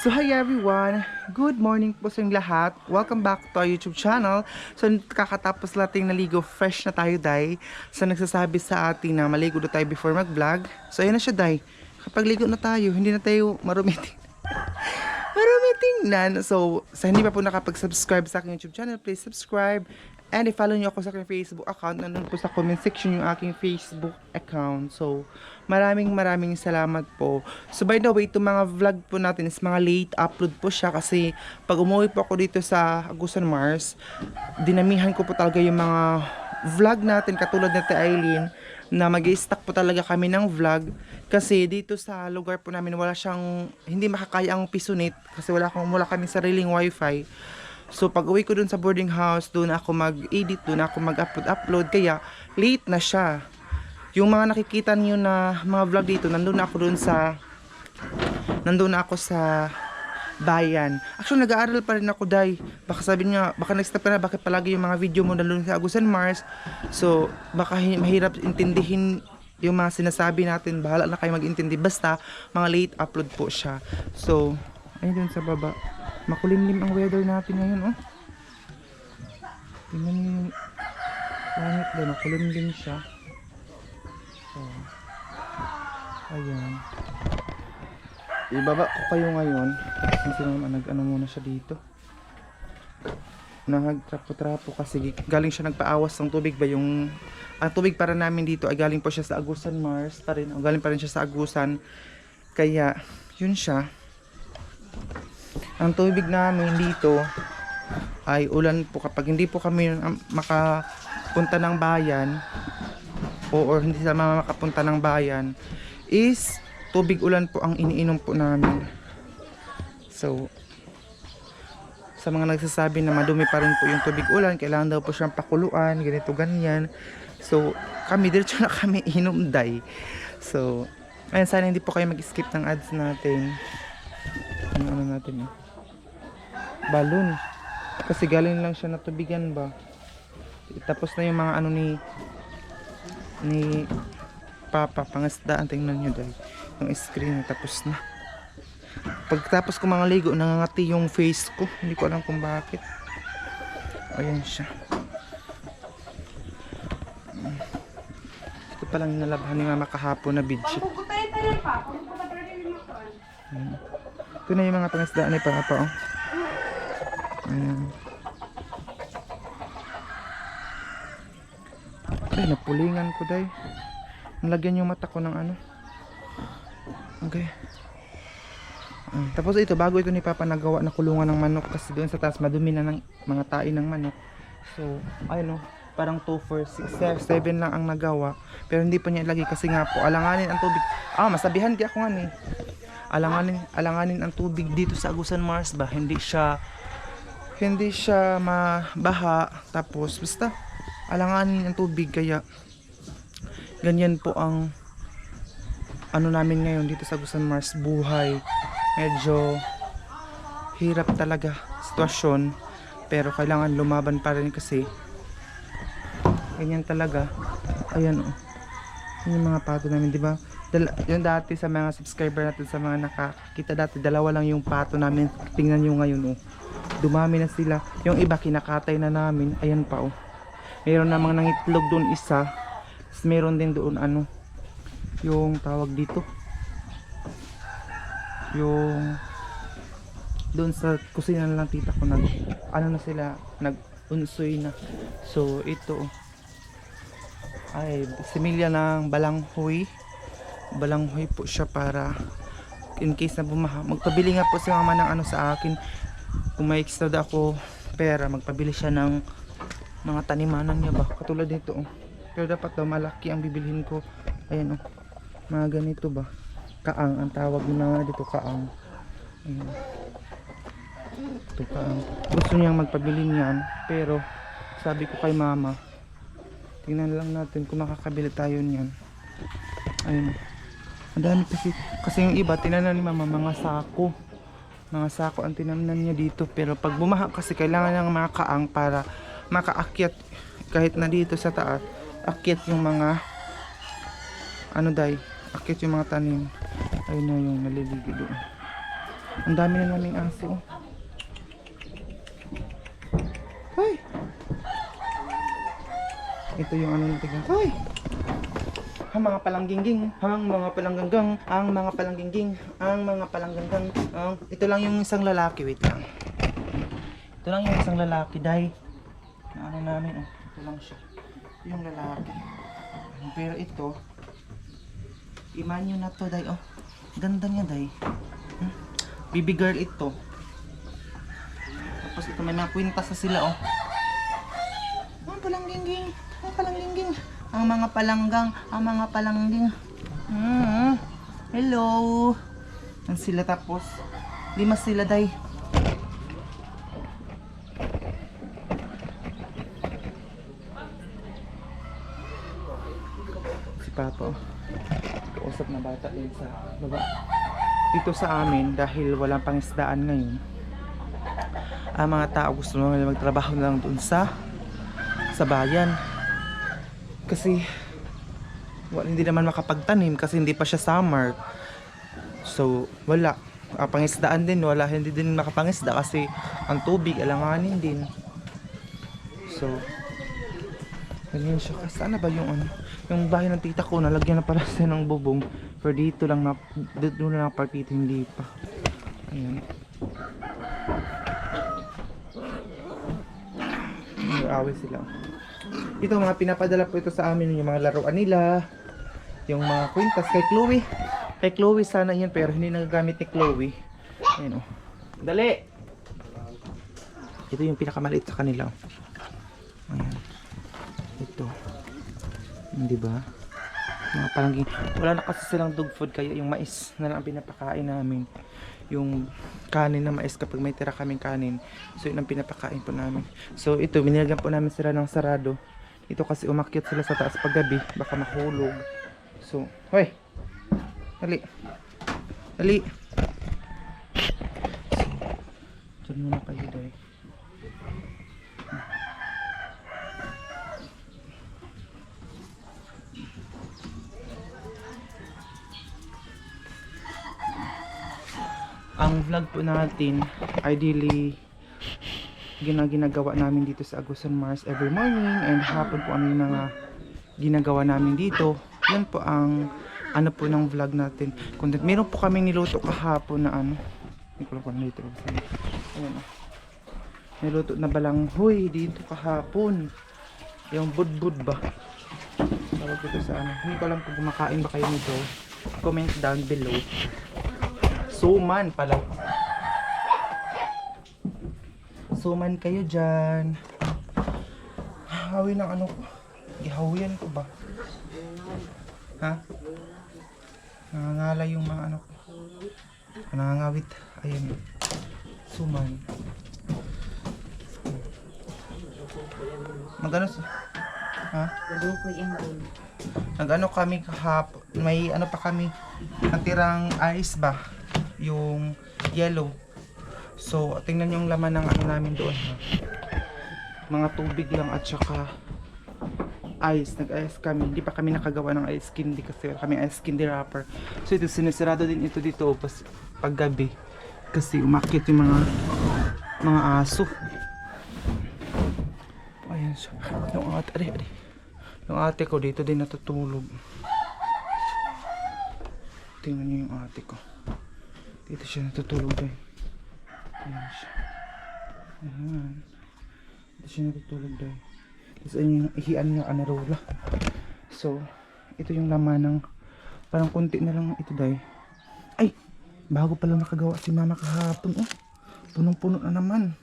So hi everyone, good morning po sa inyong lahat. Welcome back to our YouTube channel. So kakatapos nating naligo, fresh na tayo day. So nagsasabi sa atin na maligo na tayo before mag-vlog. So ayun na siya day. Kapag ligo na tayo, hindi na tayo marumiting. Tingnan. So sa hindi pa po nakapag-subscribe sa aking YouTube channel, please subscribe. And i-follow nyo ako sa aking Facebook account. Nandun po sa comment section yung aking Facebook account. So, maraming salamat po. So, by the way, itong mga vlog po natin is mga late upload po siya. Kasi, pag umuwi po ako dito sa Agusan Mars, dinamihan ko po talaga yung mga vlog natin. Katulad na Eileen, na mag-i-stack po talaga kami ng vlog. Kasi, dito sa lugar po namin, wala siyang, hindi makakaya ang pisunit. Kasi wala kami sariling wifi. So, pag uwi ko dun sa boarding house, dun ako mag-edit, dun ako mag-upload. Kaya, late na siya. Yung mga nakikita niyo na mga vlog dito, nandun na ako sa bayan. Actually, nag-aaral pa rin ako, day. Baka sabi niya, baka nag-stop ka na, bakit palagi yung mga video mo nandun sa Agusan Mars. So, baka mahirap intindihin yung mga sinasabi natin. Bahala na kayo mag-intindi. Basta, mga late upload po siya. So, ayun dun sa baba. Makulimlim ang weather natin ngayon, oh. Tingnan niyo yung langit doon, makulimlim siya. So, ayan. Ibaba ko kayo ngayon. Kasi naman nag-ano muna siya dito. Nagtrapo-trapo kasi galing siya nagpaawas ng tubig ba yung... Ang tubig para namin dito ay galing po siya sa Agusan Mars pa rin. O galing pa rin siya sa Agusan. Kaya, yun siya. Ang tubig namin dito ay ulan po kapag hindi po kami makapunta ng bayan or hindi sa makapunta ng bayan is tubig ulan po ang iniinom po namin. So sa mga nagsasabi na madumi pa rin po yung tubig ulan, kailangan daw po siyang pakuluan, ganito ganyan. So kami diretso na kami inom day. So ayun, sana hindi po kayo mag-skip ng ads natin. Ano natin balon kasi galing lang siya natubigan ba, tapos na yung mga ano ni Papa pangasdaan. Tingnan nyo dahil yung screen tapos na. Pagtapos ko mga ligo nangangati yung face ko, hindi ko alam kung bakit. Ayan siya. Ito palang nalabhan ni mama kahapon na bedsheet. Ito na yung mga pangasdaan ni Papa, oh. Ayan. Ay, napulingan ko day. Nalagyan yung mata ko ng ano. Okay. Tapos ito, bago ito ni Papa nagawa na kulungan ng manok. Kasi doon sa taas madumi na ng mga tain ng manok. So, ayun, parang 2, 4, 6, 7 lang ang nagawa. Pero hindi pa niya ilagay kasi nga po alanganin ang tubig. Masabihan kaya ako nga ni. Alanganin ang tubig dito sa Agusan Mars ba. Hindi siya mabaha, tapos basta alanganin ang tubig. Kaya ganyan po ang ano namin ngayon dito sa Agusan Mars. Buhay medyo hirap talaga sitwasyon, pero kailangan lumaban pa rin kasi ganyan talaga. Ayan, oh, yung mga pato namin, di ba? Yung dati sa mga subscriber natin, sa mga nakakita dati, dalawa lang yung pato namin. Tingnan nyo ngayon, oh, dumami na sila. Yung iba kinakatay na namin. Ayan pa, oh, meron namang nangitlog doon isa. Meron din doon ano, yung tawag dito, yung doon sa kusina na lang tita ko nag ano na sila, nag-unsoy na. So ito ay similya ng balanghoy po siya para in case na bumaha. Magpabili nga po si mama ng ano sa akin. Kung may extra da ako pera, magpabili siya ng mga tanimanan niya ba, katulad nito, oh. Pero dapat daw malaki ang bibilhin ko. Ayan, oh, mga ganito ba, kaang ang tawag na dito, kaang. Ayan, ito kaang. Gusto niyang magpabili niyan, pero sabi ko kay mama, tingnan lang natin kung makakabili tayo niyan. Ayun, ang dami kasi yung iba tinanan ni mama mga sako ang tinamnan niya dito. Pero pag bumaha kasi kailangan ng mga kaang para makaakyat kahit na dito sa taas, akyat yung mga ano day, akyat yung mga tanim. Ayun na yung naliligo doon. Ang dami na naming aso. Hoy! Ito yung ano natin. Hoy! Ang mga palanggingging, ang mga palangganggang, ang mga palanggingging, ang mga palangganggang. Ito lang yung isang lalaki, wait lang. Ito lang yung isang lalaki, dahil na ano namin, ito lang siya. Yung lalaki. Pero ito, imanyo na to, day. Oh, ganda niya, day. Baby girl ito. Tapos ito, may mga kwintas na sila, oh. Ang palanggingging, ang palanggingging. Ang mga palanggang, ang mga palangging. Hello. Ang sila, tapos 5 sila, day. Si Papa, kausap na bata din sa baba. Dito sa amin, dahil walang pangisdaan ngayon, ang mga tao gusto nila magtrabaho na lang doon sa bayan. Kasi hindi naman makapagtanim kasi hindi pa siya summer. So wala, pangisdaan din wala, hindi din makapangisda kasi ang tubig alanganin din. So ganyan siya. Sana ba yung ano, yung bahay ng tita ko nalagyan na pala siya ng bubong, pero dito lang na, dito lang partito, hindi pa. Ayan, away sila. Ito mga pinapadala po ito sa amin, yung mga laruan nila, yung mga kwintas kay Chloe. Kay Chloe sana yan, pero hindi nagagamit ni Chloe. Ayan, oh. Dali! Ito yung pinakamaliit sa kanila. Ayan. Ito. Hindi ba? Mga palangging. Wala na kasi silang dog food, kaya yung mais na lang ang pinapakain namin. Yung kanin na mais kapag may tira kaming kanin. So yun ang pinapakain po namin. So ito, binilagyan po namin sila ng sarado. Ito kasi umakyat sila sa taas paggabi, baka mahulog. So, hoy! Dali! Dali! So, dyan muna kayo, day. Ang vlog po natin, ideally, ginagawa namin dito sa Agusan Mars every morning and hapon po ano yung mga ginagawa namin dito. Yan po ang ano po ng vlog natin. Content. Meron po kaming niluto kahapon na ano. Hindi ko lang kung nilito. Ayan, niluto na balanghoy dito kahapon. Yung budbud ba? Tawag dito sa ano. Hindi ko alam kung kumakain ba kayo nito. Comment down below. Suman pala. Suman kayo dyan. Hawi ng ano ko. Gihawian ko ba? Ha? Nangangala yung mga ano ko. Nangangawit. Ayan. Suman. Magano sa? Ha? Nag-ano kami kahapon. May ano pa kami. Natirang ice ba? Yung yellow. So, tingnan yung laman ng ano namin doon, ha. Mga tubig lang at saka ice. Nag-ice kami. Hindi pa kami nakagawa ng ice candy kasi kami ice candy wrapper. So, ito sinisirado din ito dito pag gabi. Kasi umakyat yung mga aso. Ayan siya. Yung ate ko dito din natutulog. Tingnan niyo yung ate ko. Dito siya natutulog din. Ayan siya. Ayan. Dito siya natutulog din. Tapos ayun yung ihian niya anarola. So, ito yung laman ng parang konti na lang ito day. Ay! Bago pala nakagawa si mama kahapon. Oh, punong-puno na naman.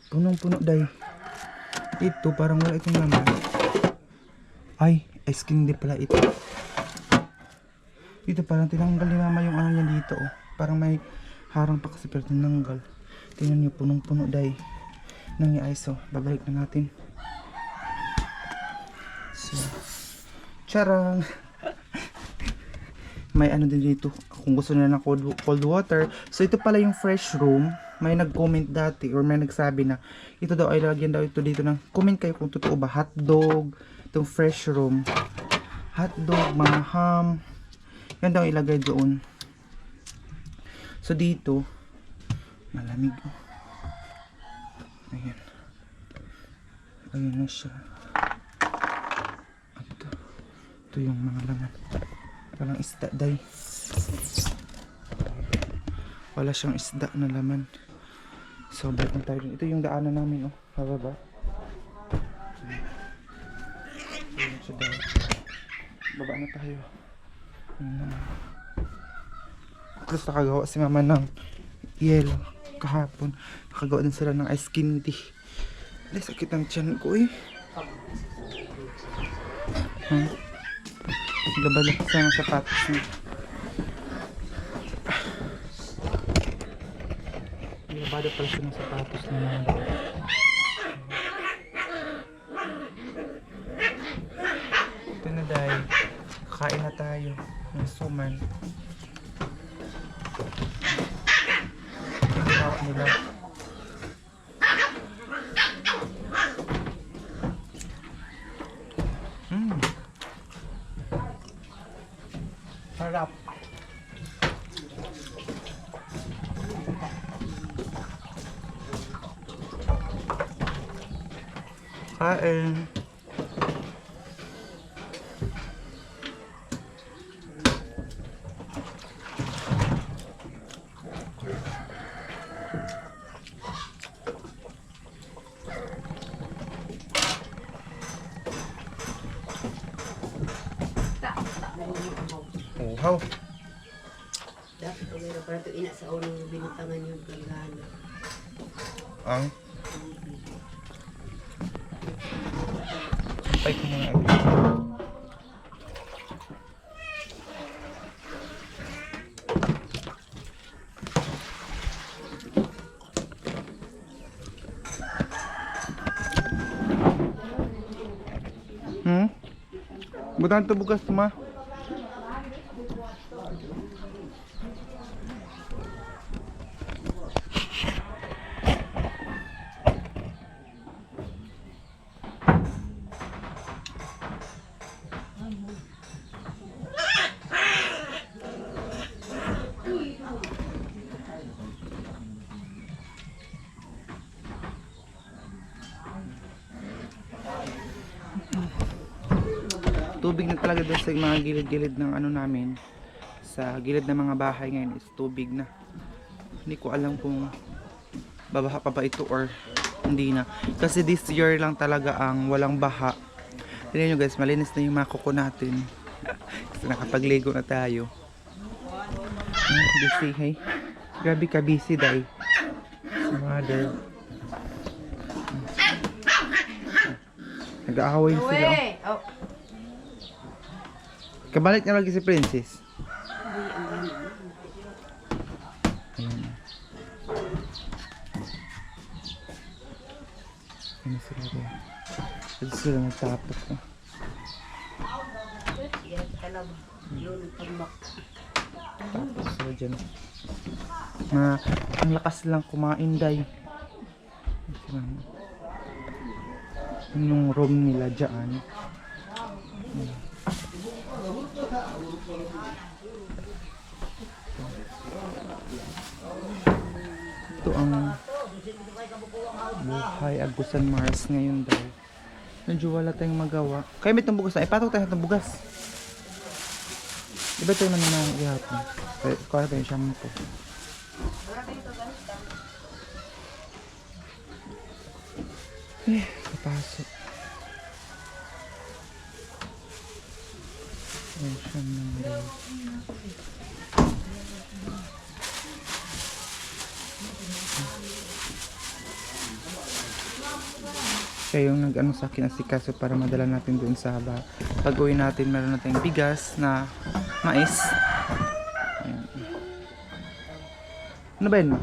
Punong-puno day. Ito parang wala itong laman. Ay, ice cream din pala ito. Dito parang tinanggal ni mama yung ano niya dito. Oh. Parang may harang pa kasi pero tinanggal. Tingnan niyo, punong-puno day. Nang i-ice. Oh. Babalik na natin. So, charang! May ano din dito. Kung gusto nila ng cold water. So, ito pala yung fresh room. May nag-comment dati or may nagsabi na ito daw ay lagyan daw ito dito ng comment kayo kung totoo ba. Hotdog. Itong fresh room. Hotdog, mga ham. Yan daw ilagay doon. So dito, malamig. Ayan. Ayan na siya. Ito yung mga laman. Walang isda, day. Wala siyang isda na laman. So, balik na tayo. Ito yung daanan namin, oh. Hababa. Ayan siya, day. Baba na tayo. Ayan naman. Tapos nakagawa si mama ng yelo kahapon. Nakagawa din sila ng ice candy. Ay, sakit ang tiyan ko, eh. Gabala sa mga sapatos niya. Gabala pala siya ng sapatos niya naman. Ito na dahil. Kakain na tayo ng suman. Ito yung hawak nila. Harap. Kain. How? Dapat kung meron para ito ina sa unang binutangan yung gagana. Ang? Sampay ko muna agad. Butan ito bukas ma. Tubig na talaga doon sa mga gilid-gilid ng ano namin. Sa gilid ng mga bahay ngayon is tubig na. Hindi ko alam kung babaha pa ba ito or hindi na. Kasi this year lang talaga ang walang baha. Tignan nyo guys, malinis na yung mga kuko natin. Kasi nakapagligo na tayo. Busy, hey. Grabe ka busy, day. Si mother. Nag-aaway sila. Oh. Kabalik na lagi si Princess. Ayan. Ayan sila rin. Kasi sila nagtapos. Tapos sila dyan. Ang lakas lang kumain, day. Yung room nila dyan. Ito ang buhay Agusan Mars ngayon daw. Medyo wala tayong magawa. Kaya may itong bugas na. Ipatok tayo itong bugas. Iba tayo naman na ihapon. Kaya tayo shampoo. Kapasok. Ayan siya naman daw. Siya yung nag-ano sa akin asikaso para madala natin doon sa haba. Pag uwi natin, meron natin bigas na mais. Ayan. Ano ba yun, ma?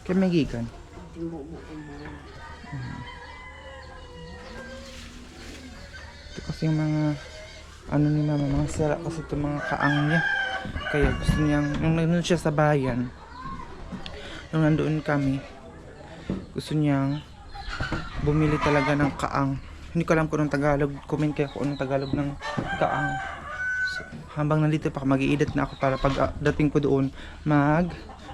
Kaya may gikan. Ito kasi yung mga ano ni mama, mga sira kasi ito mga kaang niya. Kaya gusto niyang, nung nandun siya sa bayan, nung nandoon kami, gusto niyang bumili talaga ng kaang. Hindi ko alam kung anong Tagalog. Comment kayo kung anong Tagalog ng kaang. So, habang nandito pa ako, mag-i-edit na ako para pag dating ko doon,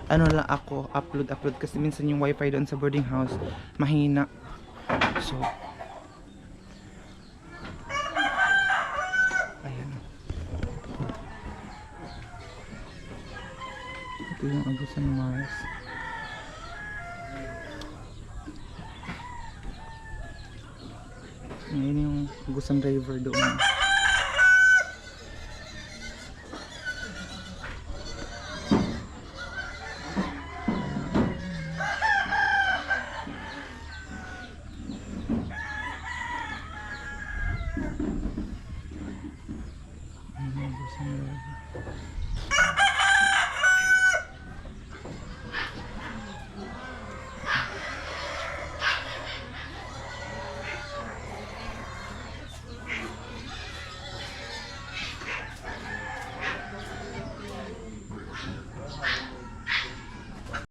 ano lang ako, upload kasi minsan yung wifi doon sa boarding house mahina. So ayan, ito yung Agusan Mars. Ngayon yung Agusan River doon.